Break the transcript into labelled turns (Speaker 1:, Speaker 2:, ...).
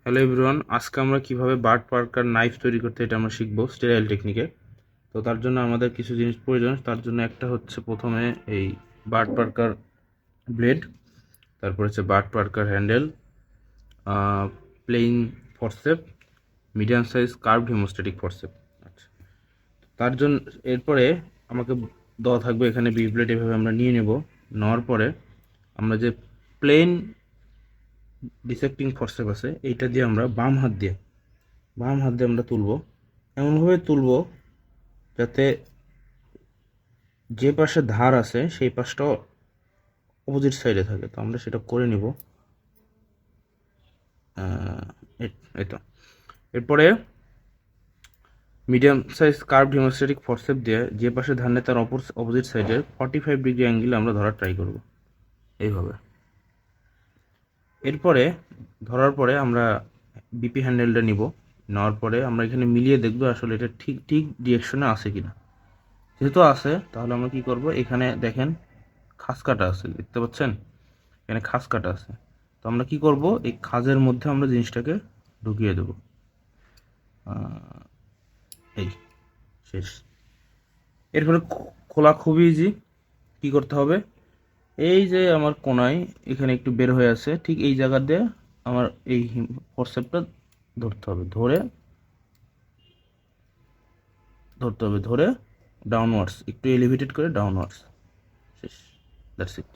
Speaker 1: Hello everyone, আজকে আমরা কিভাবে বার্ড পার্কার নাইফ তৈরি করতে এটা আমরা শিখবো স্টেরাইল টেকনিকে। তো তার জন্য আমাদের কিছু জিনিস প্রয়োজন। তার জন্য একটা হচ্ছে প্রথমে এই বার্ড পার্কার ব্লেড, তারপর হচ্ছে Bard Parker handle, plain forcep, medium size curved haemostatic forcep. আচ্ছা, তার জন্য এরপরে আমাকে দেওয়া থাকবে এখানে বি ব্লেড। এভাবে আমরা নিয়ে নেব। নেওয়ার পরে আমরা যে প্লেন ডিসেক্টিং ফরসেপ আছে এইটা দিয়ে আমরা বাম হাত দিয়ে আমরা তুলব। এমনভাবে তুলব যাতে যে পাশে ধার আছে সেই পাশটাও অপোজিট সাইডে থাকে। তো আমরা সেটা করে নিব। এই তো। এরপরে medium size curved haemostatic forcep দিয়ে যে পাশে ধার নেই তার অপোজিট সাইডে 45 ডিগ্রি অ্যাঙ্গেলে আমরা ধরার ট্রাই করব এইভাবে। এরপরে ধরার পরে আমরা বিপি হ্যান্ডেলটা নিব। নেওয়ার পরে আমরা এখানে মিলিয়ে দেখব আসলে এটা ঠিক ঠিক ডিরেকশনে আছে কিনা। যেহেতু আছে তাহলে আমরা কি করব, এখানে দেখেন খাঁজ কাটা আছে, দেখতে পাচ্ছেন এখানে খাঁজ কাটা আছে। তো আমরা কি করব, এই খাঁজের মধ্যে আমরা জিনিসটাকে ঢুকিয়ে দেব। এই শেষ। এরপরে খোলা খুবই ইজি। কি করতে হবে, এই যে আমার কোনায় এখানে একটু বের হয়ে আছে, ঠিক এই জায়গা দিয়ে আমার এই ফোরসেপটা ধরতে হবে। ধরে ডাউনওয়ার্ডস, একটু এলিভেটেড করে ডাউনওয়ার্ডস। শেষ। That's it.